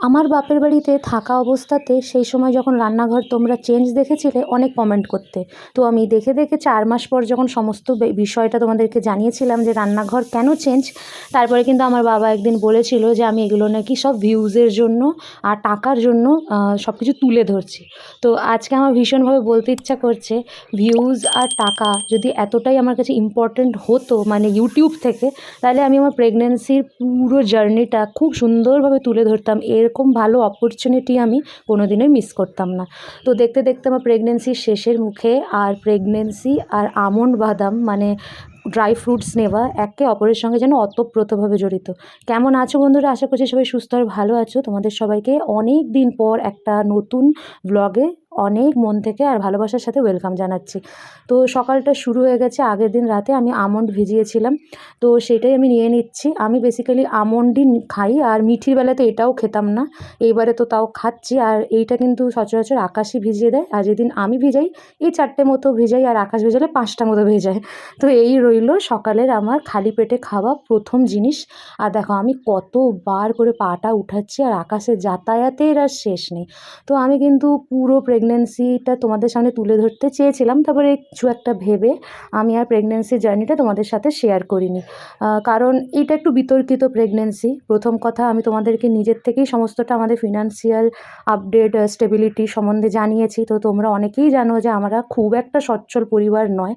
আমার বাপের বাড়িতে থাকা অবস্থাতে সেই সময় যখন রান্নাঘর তোমরা চেঞ্জ দেখেছিলে অনেক কমেন্ট করতে। তো আমি দেখে দেখে 4 মাস পর যখন সমস্ত বিষয়টা তোমাদেরকে জানিয়েছিলাম যে রান্নাঘর কেন চেঞ্জ, তারপরে কিন্তু আমার বাবা একদিন বলেছিল যে আমি এগুলো নাকি সব ভিউজের জন্য আর টাকার জন্য সব কিছু তুলে ধরছি। তো আজকে আমার ভীষণভাবে বলতে ইচ্ছা করছে, ভিউজ আর টাকা যদি এতটাই আমার কাছে ইম্পর্ট্যান্ট হতো মানে ইউটিউব থেকে, তাহলে আমি আমার প্রেগন্যান্সির পুরো জার্নিটা খুব সুন্দরভাবে তুলে ধরতাম। এরকম ভালো অপরচুনিটি আমি কোনোদিনই মিস করতাম না। তো দেখতে দেখতে আমার প্রেগন্যান্সির শেষের মুখে, আর প্রেগন্যান্সি আর আমন্ড বাদাম মানে ড্রাই ফ্রুটস নেওয়া একে অপরের সঙ্গে যেন ওতপ্রোতভাবে জড়িত। কেমন আছো বন্ধুরা? আশা করছি সবাই সুস্থ আর ভালো আছো। তোমাদের সবাইকে অনেক দিন পর একটা নতুন ব্লগে অনেক মন থেকে আর ভালোবাসার সাথে ওয়েলকাম জানাচ্ছি। তো সকালটা শুরু হয়ে গেছে। আগের দিন রাতে আমি আমন্ড ভিজিয়েছিলাম, তো সেটাই আমি নিয়ে নিচ্ছি। আমি বেসিক্যালি আমন্ডই খাই, আর মিঠির বেলাতে এটাও খেতাম না, এইবারে তো তাও খাচ্ছি। আর এইটা কিন্তু সচরাচর আকাশই ভিজিয়ে দেয়, আর যেদিন আমি ভিজাই এই 4টে মতো ভিজাই, আর আকাশ ভেজালে 5টা মতো ভেজায়। তো এই রইল সকালের আমার খালি পেটে খাওয়া প্রথম জিনিস। আর দেখো আমি কতবার করে পাটা উঠাচ্ছি, আর আকাশে যাতায়াতের আর শেষ নেই। তো আমি কিন্তু পুরো প্রেগন্যান্সিটা তোমাদের সামনে তুলে ধরতে চেয়েছিলাম, তারপরে কিছু একটা ভেবে আমি আর প্রেগন্যান্সি জার্নিটা তোমাদের সাথে শেয়ার করিনি। কারণ এটা একটু বিতর্কিত প্রেগন্যান্সি। প্রথম কথা, আমি তোমাদেরকে নিজের থেকেই সমস্তটা আমাদের ফিনান্সিয়াল আপডেট, স্টেবিলিটি সম্বন্ধে জানিয়েছি। তো তোমরা অনেকেই জানো যে আমরা খুব একটা সচ্ছল পরিবার নয়।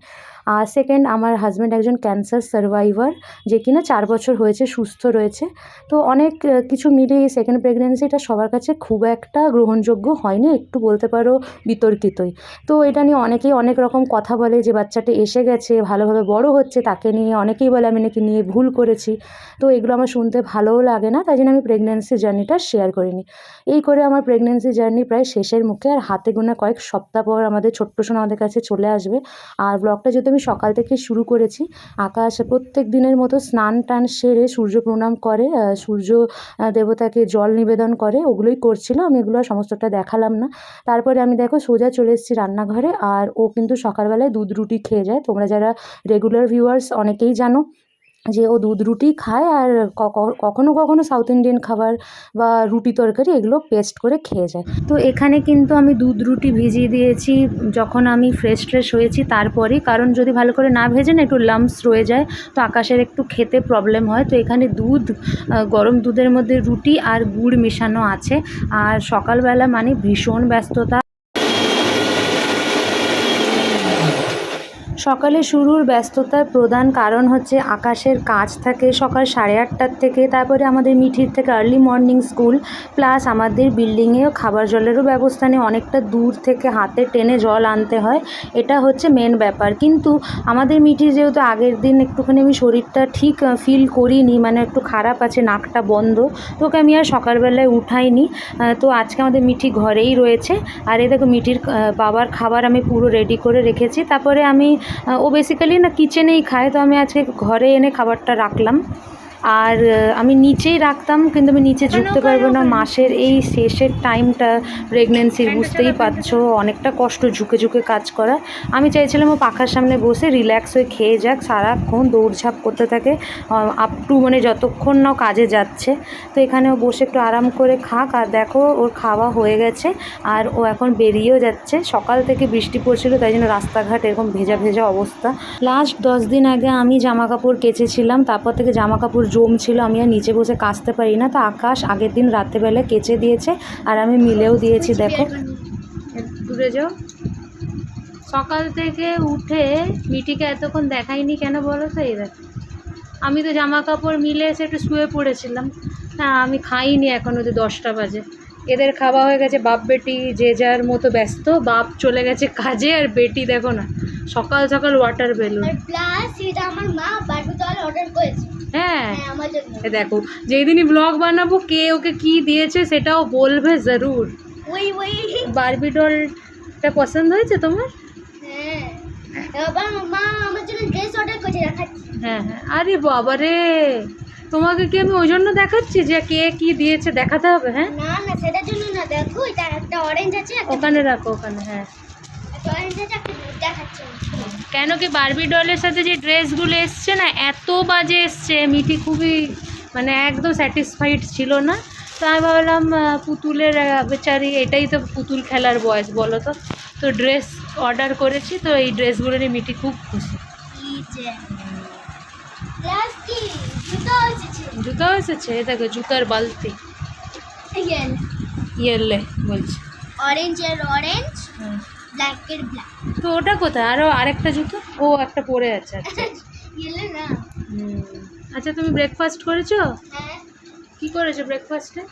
আর সেকেন্ড, আমার হাজব্যান্ড একজন ক্যান্সার সার্ভাইভার, যে কিনা 4 বছর হয়েছে সুস্থ রয়েছে। তো অনেক কিছু মিলিয়ে সেকেন্ড প্রেগন্যান্সিটা সবার কাছে খুব একটা গ্রহণযোগ্য হয়নি, একটু বলতে পারো বিতর্কিতই। তো এটা নিয়ে অনেকেই অনেক রকম কথা বলে যে বাচ্চাটা এসে গেছে, ভালোভাবে বড় হচ্ছে, তাকে নিয়ে অনেকেই বলে আমি নাকি নিয়ে ভুল করেছি। তো এগুলো আমার শুনতে ভালোও লাগে না, তাই জন্য আমি প্রেগন্যান্সি জার্নিটা শেয়ার করিনি। এই করে আমার প্রেগন্যান্সি জার্নি প্রায় শেষের মুখে, আর হাতে গোনা কয়েক সপ্তাহ পর আমাদের ছোট্ট সোনা আমাদের কাছে চলে আসবে। আর ব্লগটা যেহেতু আমি সকাল থেকে শুরু করেছি, আকাশ প্রত্যেক দিনের মতো স্নান টান সেরে সূর্য প্রণাম করে, সূর্য দেবতাকে জল নিবেদন করে, ওগুলোই করছিল। আমি এগুলো সমস্তটা দেখালাম না। তারপরে আমি দেখো সোজা চলে এসেছি রান্নাঘরে। আর ও কিন্তু সকালবেলায় দুধ রুটি খেয়ে যায়। তোমরা যারা রেগুলার ভিউয়ার্স অনেকেই জানো যে ও দুধ রুটি খায়, আর কখনো কখনো সাউথ ইন্ডিয়ান খাবার বা রুটি তরকারি এগুলো পেস্ট করে খেয়ে যায়। তো এখানে কিন্তু আমি দুধ রুটি ভিজিয়ে দিয়েছি যখন আমি ফ্রেশ হয়েছি তারপরেই, কারণ যদি ভালো করে না ভেজে না একটু লাম্পস রয়ে যায়, তো আকাশের একটু খেতে প্রবলেম হয়। তো এখানে গরম দুধের মধ্যে রুটি আর গুড় মেশানো আছে। আর সকালবেলা মানে ভীষণ ব্যস্ততা। সকালে শুরুর ব্যস্ততার প্রধান কারণ হচ্ছে আকাশের কাজ থাকে সকাল 8:30টার থেকে, তারপরে আমাদের মিঠির থেকে আর্লি মর্নিং স্কুল, প্লাস আমাদের বিল্ডিংয়েও খাবার জলেরও ব্যবস্থা নেই, অনেকটা দূর থেকে হাতে টেনে জল আনতে হয়। এটা হচ্ছে মেন ব্যাপার। কিন্তু আমাদের মিঠির যেহেতু আগের দিন একটুখানি আমি শরীরটা ঠিক ফিল করিনি, মানে একটু খারাপ আছে, নাকটা বন্ধ, তো ওকে আমি আর সকালবেলায় উঠাইনি। তো আজকে আমাদের মিঠি ঘরেই রয়েছে। আর এই দেখো মিঠির বাবার খাবার আমি পুরো রেডি করে রেখেছি। তারপরে ও বেসিক্যালি না কিচেনেই খায়, তো আমি আজকে ঘরে এনে খাবারটা রাখলাম। আর আমি নিচেই রাখতাম, কিন্তু আমি নিচে ঝুঁকতে পারবো না। মাসের এই শেষের টাইমটা প্রেগনেন্সির, বুঝতেই পারছো অনেকটা কষ্ট ঝুঁকে ঝুঁকে কাজ করা। আমি চাইছিলাম ও পাখার সামনে বসে রিল্যাক্স হয়ে খেয়ে যাক, সারাক্ষণ দৌড়ঝাঁপ করতে থাকে আপ টু মানে যতক্ষণ না কাজে যাচ্ছে। তো এখানে ও বসে একটু আরাম করে খাক। আর দেখো ওর খাওয়া হয়ে গেছে, আর ও এখন বেরিয়েও যাচ্ছে। সকাল থেকে বৃষ্টি পড়ছিল, তাই জন্য রাস্তাঘাট এরকম ভেজা ভেজা অবস্থা। লাস্ট 10 দিন আগে আমি জামা কাপড় কেচেছিলাম, তারপর থেকে জামা কাপড় জমছিল, আমি আর নিচে বসে কাচতে পারি না। তো আকাশ আগের দিন রাত্রেবেলা কেচে দিয়েছে, আর আমি মিলেও দিয়েছি। দেখো দূরে যাও। সকাল থেকে উঠে মিটিকে এতক্ষণ দেখাইনি কেন বলো তো? এই দেখো আমি তো জামা কাপড় মিলে এসে একটু শুয়ে পড়েছিলাম। হ্যাঁ, আমি খাইনি এখনও, যে 10টা বাজে। এদের খাওয়া হয়ে গেছে, বাপ বেটি যে যার মতো ব্যস্ত। বাপ চলে গেছে কাজে, আর বেটি দেখো না সকাল সকাল ওয়াটার বেলুন। হ্যাঁ, দেখো যেই দিনই ব্লগ বানাবো কে ওকে কি দিয়েছে সেটাও বলবে জরুর। বারবি ডলটা পছন্দ হয়েছে তোমার? হ্যাঁ হ্যাঁ, আরে বাবা রে, তোমাকে কি আমি ওই জন্য দেখাচ্ছি যে কে কি দিয়েছে দেখাতে হবে? হ্যাঁ না না, সেটার জন্য না। দেখো এটা একটা অরেঞ্জ আছে, ওখানে রাখো, ওখানে। হ্যাঁ, একটা অরেঞ্জ আছে, একটা দেখাচ্ছি। কেন কি বারবি ডলের সাথে যে ড্রেসগুলো এসছে না, এত বাজে এসছে। মিঠি খুবই মানে একদম স্যাটিসফাইড ছিল না। তো আমি ভাবলাম পুতুলের বেচারি, এটাই তো পুতুল খেলার বয়স বলো তো। তো ড্রেস অর্ডার করেছি, তো এই ড্রেসগুলো নিয়ে মিটি খুব খুশি। এই যে লাস্ট কি জুতো এসেছে জুতাও এসেছে, এ দেখো জুতার বালতি। এগেন ইয়েলে বলছি। অরেঞ্জের অরেঞ্জ, ব্ল্যাকের ব্ল্যাক। তো ওটা কোথায়? আরও আরেকটা জুতো, ও একটা পরে আছে। আচ্ছা ইয়েলো না। আচ্ছা, তুমি ব্রেকফাস্ট করেছো? হ্যাঁ, কি করেছো ব্রেকফাস্টে?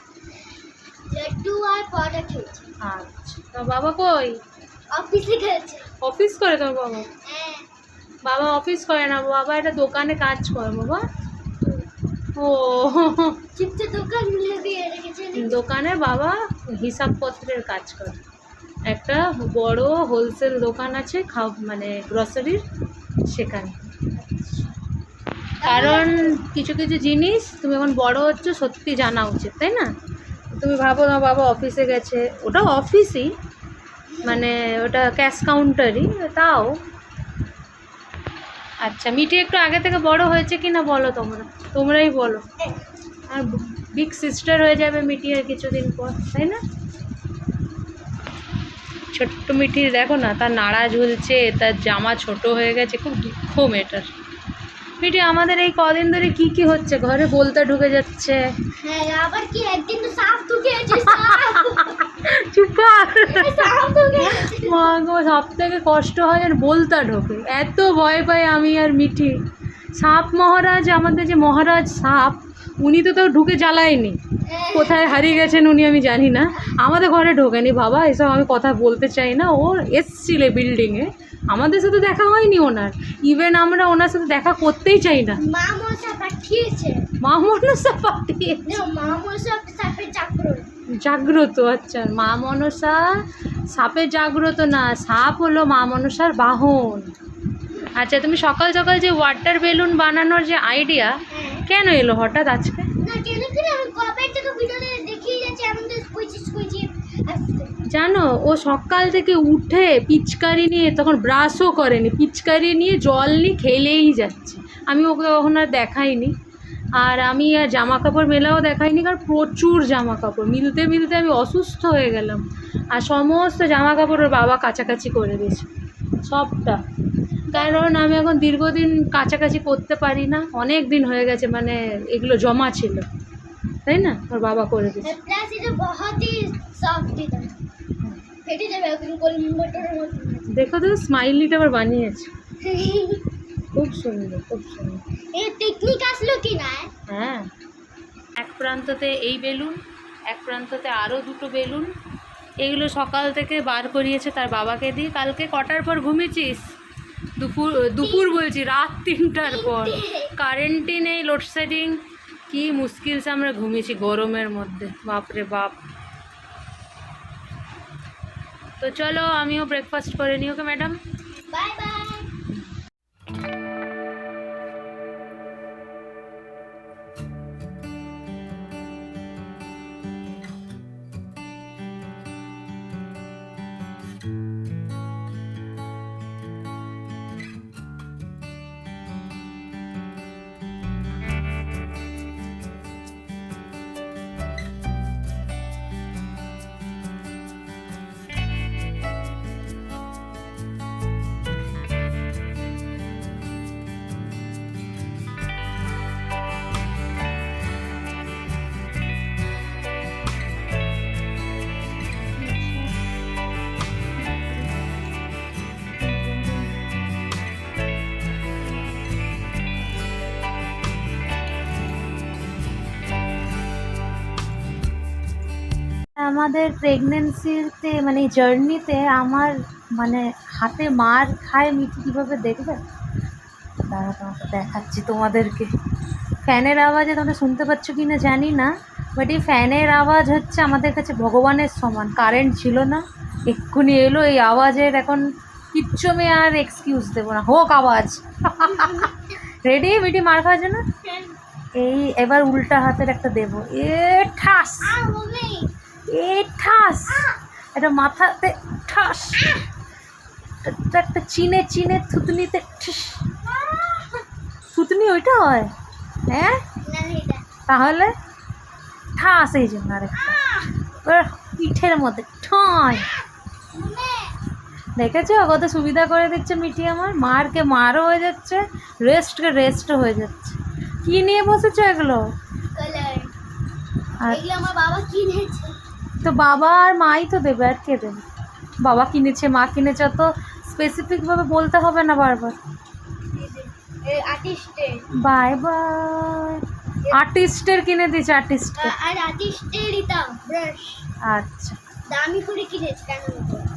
লাড্ডু আর পরোটা খেয়েছি। আচ্ছা, তো বাবা কই? অফিসে গেছে। অফিস করে তোমার বাবা? হ্যাঁ, বাবা অফিস করে না, বাবা একটা দোকানে কাজ করে বাবা। ও চিপসের দোকান খুলে দিয়ে রেখেছে। দোকানে বাবা হিসাবপত্রের কাজ করে। একটা বড় হোলসেল দোকান আছে মানে গ্রসারির, সেখানে। কারণ কিছু কিছু জিনিস তুমি এখন বড় হচ্ছ, সত্যি জানা উচিত, তাই না? তুমি ভাবো না বাবা অফিসে গেছে, ওটা অফিসই, মানে ওটা ক্যাশ কাউন্টারই, তাও। আচ্ছা, মিটি একটু আগে থেকে বড় হয়েছে কি না বলো, তোমরাই বলো। আর বিগ সিস্টার হয়ে যাবে মিটি আর কিছুদিন পর, তাই না? ছোট্ট মিঠির দেখো না, তার নাড়া ঝুলছে, তার জামা ছোট হয়ে গেছে, খুব দুঃখ মেয়েটার। মিটি, আমাদের এই কদিন ধরে কি কি হচ্ছে, ঘরে বলতে ঢুকে যাচ্ছে। হ্যাঁ, আবার কি একদিন তো সাপ ঢুকেছে। চুপ কর। সাপ ঢুকেছে। মা গো, সব থেকে কষ্ট হয় আর বলতা ঢোকে, এত ভয় পাই আমি আর মিঠি। সাপ মহারাজ, আমাদের যে মহারাজ সাপ, উনি তো তাও ঢুকে জ্বালায়নি। কোথায় হারিয়ে গেছেন উনি আমি জানি না, আমাদের ঘরে ঢোকেনি বাবা, এসব আমি কথা বলতে চাই না। ও এসছিলে বিল্ডিংয়ে, আমাদের সাথে দেখা হয়নি ওনার, ইভেন আমরা ওনার সাথে দেখা করতেই চাই না। মা মশা পাঠিয়েছে। মা মনসা পাঠিয়ে, মা মশা সাপের চাকর। জাগ্রত, আচ্ছা মা মনসা সাপের জাগ্রত না, সাপ হলো মা মনসার বাহন। আচ্ছা, তুমি সকাল সকাল যে ওয়াটার বেলুন বানানোর যে আইডিয়া কেন এলো হঠাৎ আজকে? না, কেন কি আমি কবে থেকে ভিডিওতে দেখিয়ে যাচ্ছি আমাদের স্কুইচি স্কুইচি আসছে। জানো, ও সকাল থেকে উঠে পিচকারি নিয়ে, তখন ব্রাশও করেনি, পিচকারি নিয়ে জল নিয়ে খেলেই যাচ্ছে। আমি ওকে কখন আর দেখাইনি, আর আমি আর জামা কাপড় মেলাও দেখাইনি, কারণ প্রচুর জামা কাপড় মিলতে মিলতে আমি অসুস্থ হয়ে গেলাম। আর সমস্ত জামা কাপড় ওর বাবা কাছাকাছি করে দিয়েছে সবটা, কারণ আমি এখন দীর্ঘদিন কাছাকাছি করতে পারি না, অনেক দিন হয়ে গেছে, মানে এগুলো জমা ছিল, তাই না? ওর বাবা করে দিয়েছে। প্লাস এটা বহুত ही সফট এটা ফেটে যাবে একদম গোল মোটরের মতো। দেখো তো, স্মাইলিটা আবার বানিয়েছে, খুব সুন্দর, খুব সুন্দর। এই টেকনিক আসলো কি না? হ্যাঁ, এক প্রান্ততে এই বেলুন, এক প্রান্ততে আরও দুটো বেলুন, এগুলো সকাল থেকে বার করিয়েছে তার বাবাকে দিয়ে। কালকে কটার পর ঘুমিয়েছিস? দুপুর বলছি, রাত 3টার পর। কারেন্টই নেই, লোডশেডিং, কি মুশকিলসে আমরা ঘুমিয়েছি গরমের মধ্যে, বাপরে বাপ। তো চলো, আমিও ব্রেকফাস্ট করে নিই, ওকে ম্যাডাম। Bye bye. আমাদের প্রেগনেন্সিতে মানে জার্নিতে আমার মানে হাতে মার খায় মিঠি, কীভাবে দেখবে? দাঁড়া, তোমাকে দেখাচ্ছি তোমাদেরকে। ফ্যানের আওয়াজে তোমরা শুনতে পাচ্ছ কি না জানি না, বাট এই ফ্যানের আওয়াজ হচ্ছে আমাদের কাছে ভগবানের সমান। কারেন্ট ছিল না, এক্ষুনি এলো, এই আওয়াজের এখন কিচ্ছু আমি আর এক্সকিউজ দেবো না, হোক আওয়াজ। রেডি মিঠি মার খাওয়ার জন্য? এই এবার উল্টা হাতের একটা দেবো, এ ঠাস, এ ঠাস, এটা মাথাতে ঠাস, একটা চিনে চিনে থুতনিতে ঠিস। থুতনি ওইটা হয়? হ্যাঁ, না এটা তাহলে ঠাস এই জন্য আরেকটা ওর পিঠের মধ্যে ঠয়। দেখেছো কত সুবিধা করে দিচ্ছে মিঠি আমার, মারকে মারও হয়ে যাচ্ছে, রেস্টকে রেস্টও হয়ে যাচ্ছে। কি নিয়ে বসেছো এগুলো? কালার আর এগুলো আমার বাবা কিনেছে। তো বাবা আর মাই তো দেবে, আর কে দেবে? বাবা কিনেছে মা কিনেছে তো স্পেসিফিকভাবে বলতে হবে না বারবার। আর্টিস্টের বাই বাই। আর্টিস্টের কিনে দিয়েছে, আর্টিস্টকে। আর আর্টিস্টের এটা ব্রাশ আচ্ছা দামি করে কিনেছে কেন?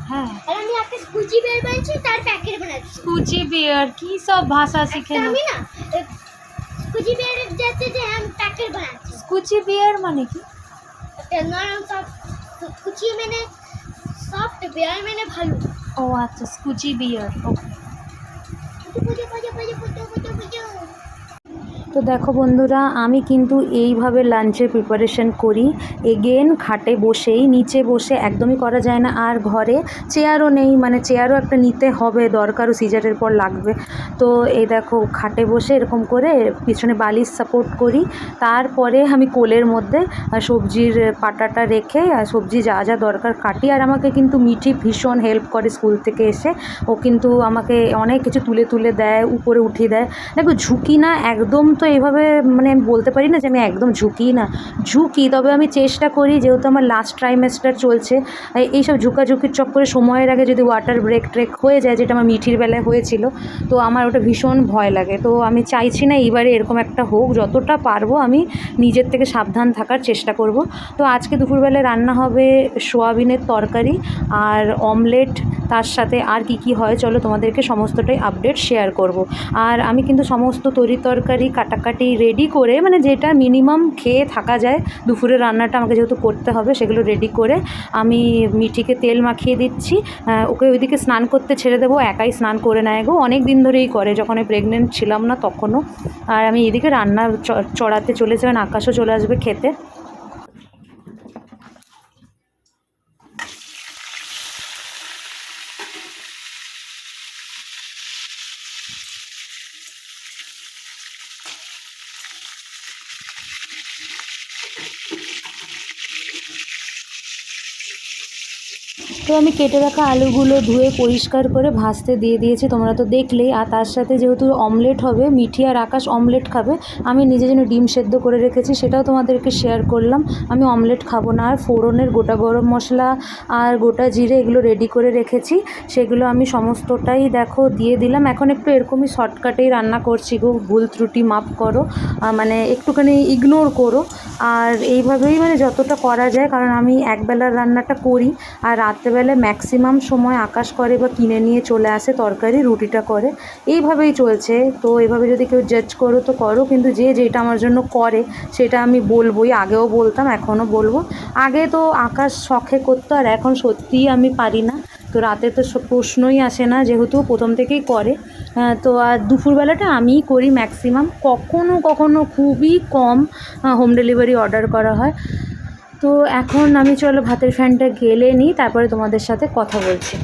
হ্যাঁ, আর আমি একটা স্কুচি বের বানিয়েছি, তার প্যাকেট বানাচ্ছি। কুচি বিয়ার কি সব ভাষা শিখে না। আমি না স্কুচি বের যাচ্ছে যে আমি প্যাকেট বানাচ্ছি। কুচি বিয়ার মানে কি? একটা নরম সফট, কুচি মানে সফট, বেয়ার মানে ভালো। ও আচ্ছা, কুচি বিয়ার, ওকে। পুজো পুজো পুজো পুজো পুজো পুজো। তো দেখো বন্ধুরা, আমি কিন্তু এইভাবে লাঞ্চের প্রিপারেশন করি। এগেন খাটে বসেই, নিচে বসে একদমই করা যায় না, আর ঘরে চেয়ারও নেই, মানে চেয়ারও একটা নিতে হবে, দরকারও, সিজারের পর লাগবে। তো এই দেখো খাটে বসে এরকম করে পিছনে বালিশ সাপোর্ট করি, তারপরে আমি কোলের মধ্যে সবজির পাটাটা রেখে আর সবজি যা যা দরকার কাটি। আর আমাকে কিন্তু মিঠি ভীষণ হেল্প করে স্কুল থেকে এসে, ও কিন্তু আমাকে অনেক কিছু তুলে তুলে দেয়, উপরে উঠিয়ে দেয়। দেখো ঝুঁকি না একদম, তো এইভাবে মানে আমি বলতে পারি না যে আমি একদম ঝুঁকি না, ঝুঁকি, তবে আমি চেষ্টা করি, যেহেতু আমার লাস্ট ট্রাইমেস্টার চলছে, এইসব ঝুঁকাঝুঁকির চক্করে সময়ের আগে যদি ওয়াটার ব্রেক ট্রেক হয়ে যায়, যেটা আমার মিঠির বেলায় হয়েছিল, তো আমার ওটা ভীষণ ভয় লাগে। তো আমি চাইছি না এইবারে এরকম একটা হোক, যতটা পারবো আমি নিজের থেকে সাবধান থাকার চেষ্টা করব। তো আজকে দুপুরবেলায় রান্না হবে সোয়াবিনের তরকারি আর অমলেট, তার সাথে আর কি কি হয় চলো তোমাদেরকে সমস্তটাই আপডেট শেয়ার করব। আর আমি কিন্তু সমস্ত তরকারি কাটাকাটি রেডি করে, মানে যেটা মিনিমাম খেয়ে থাকা যায়, দুপুরের রান্নাটা আমাকে যেহেতু করতে হবে, সেগুলো রেডি করে আমি মিঠিকে তেল মাখিয়ে দিচ্ছি। ওকে ওইদিকে স্নান করতে ছেড়ে দেবো, একাই স্নান করে নেয় গো, অনেক দিন ধরেই করে, যখন আমি প্রেগনেন্ট ছিলাম না তখনও। আর আমি এদিকে রান্না চড়াতে চলে যাবেন, আকাশও চলে আসবে খেতে। তো আমি কেটে রাখা আলুগুলো ধুয়ে পরিষ্কার করে ভাজতে দিয়ে দিয়েছি, তোমরা তো দেখলেই। আর তার সাথে যেহেতু অমলেট হবে, মিঠি আর আকাশ অমলেট খাবে, আমি নিজের জন্য ডিম সেদ্ধ করে রেখেছি, সেটাও তোমাদেরকে শেয়ার করলাম। আমি অমলেট খাবো না। আর ফোড়নের গোটা গরম মশলা আর গোটা জিরে এগুলো রেডি করে রেখেছি, সেগুলো আমি সমস্তটাই দেখো দিয়ে দিলাম। এখন একটু এরকমই শর্টকাটেই রান্না করছি গো, ভুল ত্রুটি মাপ করো, মানে একটুখানি ইগনোর করো। আর এইভাবেই মানে যতটা করা যায়, কারণ আমি একবেলার রান্নাটা করি, আর রাত্রেবেলায় ম্যাক্সিমাম সময় আকাশ করে বা কিনে নিয়ে চলে আসে তরকারি, রুটিটা করে, এইভাবেই চলছে। তো এভাবে যদি কেউ জাজ করো তো করো, কিন্তু যে যেটা আমার জন্য করে সেটা আমি বলবোই, আগেও বলতাম এখনও বলবো। আগে তো আকাশ শখে করতো, আর এখন সত্যিই আমি পারি না। তো রাতে তো প্রশ্নই আসে না, যেহেতু প্রথম থেকেই করে। তো আর দুপুরবেলাটা আমিই করি ম্যাক্সিমাম, কখনো কখনো খুবই কম হোম ডেলিভারি অর্ডার করা হয়। তো এখন আমি চলো ভাতের ফ্যানটা গেলে নিই, তারপরে তোমাদের সাথে কথা বলছি।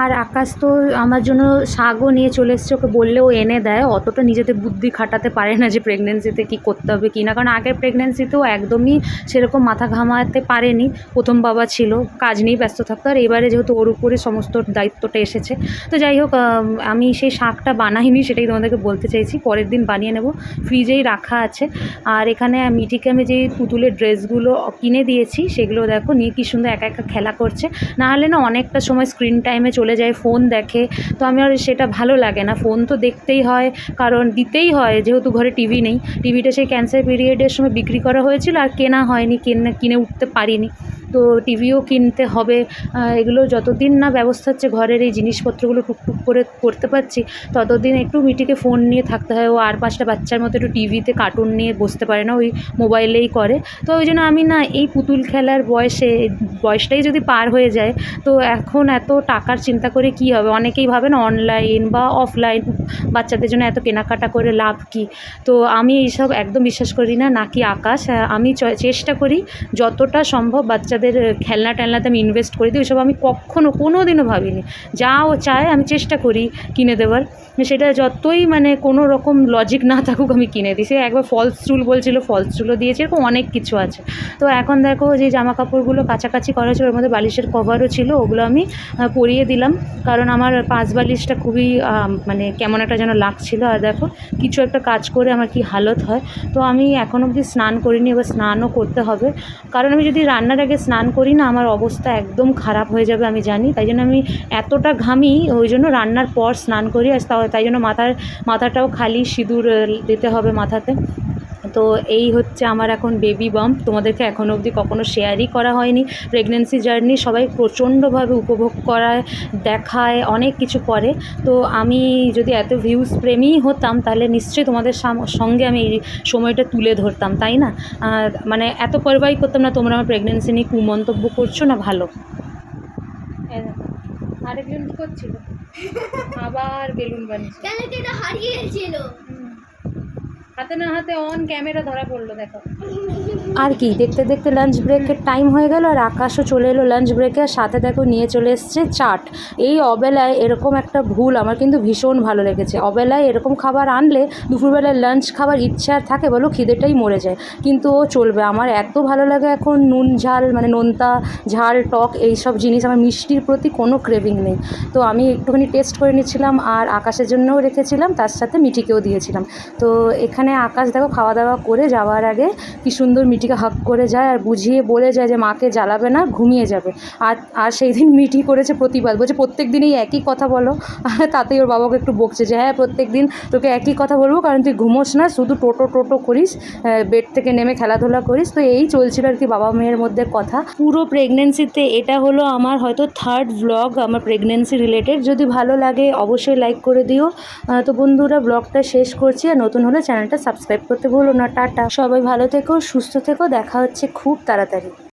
আর আকাশ তো আমার জন্য শাকও নিয়ে চলে এসছে, ওকে বললেও এনে দেয়, অতটা নিজেদের বুদ্ধি খাটাতে পারে না যে প্রেগনেন্সিতে কী করতে হবে কী না, কারণ আগের প্রেগনেন্সিতেও একদমই সেরকম মাথা ঘামাতে পারেনি, প্রথম বাবা ছিল, কাজ নিয়েই ব্যস্ত থাকতো। আর এবারে যেহেতু ওর উপরে সমস্ত দায়িত্বটা এসেছে, তো যাই হোক, আমি সেই শাকটা বানাইনি, সেটাই তোমাদেরকে বলতে চাইছি, পরের দিন বানিয়ে নেব, ফ্রিজেই রাখা আছে। আর এখানে মিঠিকে আমি যেই পুতুলের ড্রেসগুলো কিনে দিয়েছি, সেগুলো দেখো নিয়ে কী সুন্দর একা একা খেলা করছে। না হলে না অনেকটা সময় স্ক্রিন টাইমে চলে যায়, ফোন দেখে, তো আমি আর সেটা ভালো লাগে না। ফোন তো দেখতেই হয়, কারণ দিতেই হয়, যেহেতু ঘরে টিভি নেই, টিভিটা সেই ক্যান্সার পিরিয়ডের সময় বিক্রি করা হয়েছিল, আর কেনা হয়নি, কিনে উঠতে পারিনি। তো টিভিও কিনতে হবে। এগুলো যতদিন না ব্যবস্থা হচ্ছে, ঘরের এই জিনিসপত্রগুলো টুকটুক করে করতে পারছি, ততদিন একটু মিটিকে ফোন নিয়ে থাকতে হয়। ও আর 5টা বাচ্চার মতো একটু টিভিতে কার্টুন নিয়ে বসতে পারে না, ওই মোবাইলেই করে। তো ওই জন্য আমি না এই পুতুল খেলার বয়সটাই যদি পার হয়ে যায়, তো এখন এত টাকার চিন্তা করে কী হবে? অনেকেই ভাবে না অনলাইন বা অফলাইন বাচ্চাদের জন্য এত কেনাকাটা করে লাভ কী? তো আমি এইসব একদম বিশ্বাস করি না, নাকি আকাশ। আমি চেষ্টা করি যতটা সম্ভব বাচ্চাদের খেলনা টেলনাতে আমি ইনভেস্ট করে দিই। ওইসব আমি কখনো কোনো দিনও ভাবিনি। যা ও চায় আমি চেষ্টা করি কিনে দেওয়ার। সেটা যতই মানে কোনো রকম লজিক না থাকুক, আমি কিনে দিই। সে একবার ফলস রুল বলছিল, ফলস রুলও দিয়েছি, এরকম অনেক কিছু আছে। তো এখন দেখো যে জামা কাপড়গুলো কাচাকাচি করা ছিল, ওর মধ্যে বালিশের কভারও ছিল, ওগুলো আমি পরিয়ে দিলাম। কারণ আমার পাশ বালিশটা খুবই মানে কেমন একটা যেন লাগছিল। আর দেখো কিছু একটা কাজ করে আমার কি হালত হয়। তো আমি এখন অবধি স্নান করিনি, এবার স্নানও করতে হবে। কারণ আমি যদি রান্নার আগে স্নান করি না, আমার অবস্থা একদম খারাপ হয়ে যাবে আমি জানি। তাই জন্য আমি এতটা ঘামি, ওই জন্য রান্নার পর স্নান করি। আর তাই জন্য মাথাটাও খালি, সিঁদুর দিতে হবে মাথাতে। তো এই হচ্ছে আমার এখন বেবি বাম্প। তোমাদেরকে এখনও অবধি কখনো শেয়ারই করা হয়নি। প্রেগনেন্সি জার্নি সবাই প্রচণ্ডভাবে উপভোগ করায়, দেখায়, অনেক কিছু করে। তো আমি যদি এত ভিউজ প্রেমী হতাম, তাহলে নিশ্চয়ই তোমাদের সঙ্গে আমি এই সময়টা তুলে ধরতাম, তাই না? মানে এত পরবাই করতাম না তোমরা আমার প্রেগনেন্সি নিয়ে কুমন্তব্য করছো না। ভালো আরেকজন কী করছিল? আবার বেলুন বানিয়েছে। কেন কি এটা হারিয়ে গেছিল? হাতে না হাতে অন ক্যামেরা ধরা পড়লো, দেখো। আর কি, দেখতে দেখতে লাঞ্চ ব্রেকের টাইম হয়ে গেল, আর আকাশও চলে এলো লাঞ্চ ব্রেকে। আর সাথে দেখো নিয়ে চলে এসছে চাট। এই অবেলায় এরকম একটা ভুল আমার কিন্তু ভীষণ ভালো লেগেছে। অবেলায় এরকম খাবার আনলে দুপুরবেলায় লাঞ্চ খাবার ইচ্ছে আর থাকে বলো? খিদেটাই মরে যায়। কিন্তু ও চলবে, আমার এত ভালো লাগে এখন নুন ঝাল, মানে নোনতা ঝাল টক এইসব জিনিস। আমার মিষ্টির প্রতি কোনো ক্রেভিং নেই। তো আমি একটুখানি টেস্ট করে নিচ্ছিলাম, আর আকাশের জন্যও রেখেছিলাম, তার সাথে মিঠিকেও দিয়েছিলাম। তো এখানে আকাশ দেখো খাওয়া দাওয়া করে যাওয়ার আগে কি সুন্দর মিঠিকে হাগ করে যায়, আর বুঝিয়ে বলে যায় যে মাকে জ্বালাবে না, ঘুমিয়ে যাবে। আর সেই দিন মিঠি করেছে প্রতিবাদ, বলছে প্রত্যেক দিন এই একই কথা বলো। তাতেই ওর বাবাকে একটু বকছে যে হ্যাঁ, প্রত্যেক দিন তোকে একই কথা বলবো, কারণ তুই ঘুমোস না, শুধু টোটো করিস, বেড থেকে নেমে খেলাধুলা করিস। তো এই চলছিল আর কি বাবা মেয়ের মধ্যে কথা। পুরো প্রেগনেন্সিতে এটা হলো আমার হয়তো 3rd ব্লগ আমার প্রেগনেন্সি রিলেটেড। যদি ভালো লাগে অবশ্যই লাইক করে দিও। তো বন্ধুরা, ব্লগটা শেষ করছি। আর নতুন হলে চ্যানেলটা সাবস্ক্রাইব করতে ভুলো না। টাটা, সবাই ভালো থেকো, সুস্থ থেকো, দেখা হচ্ছে খুব তাড়াতাড়ি।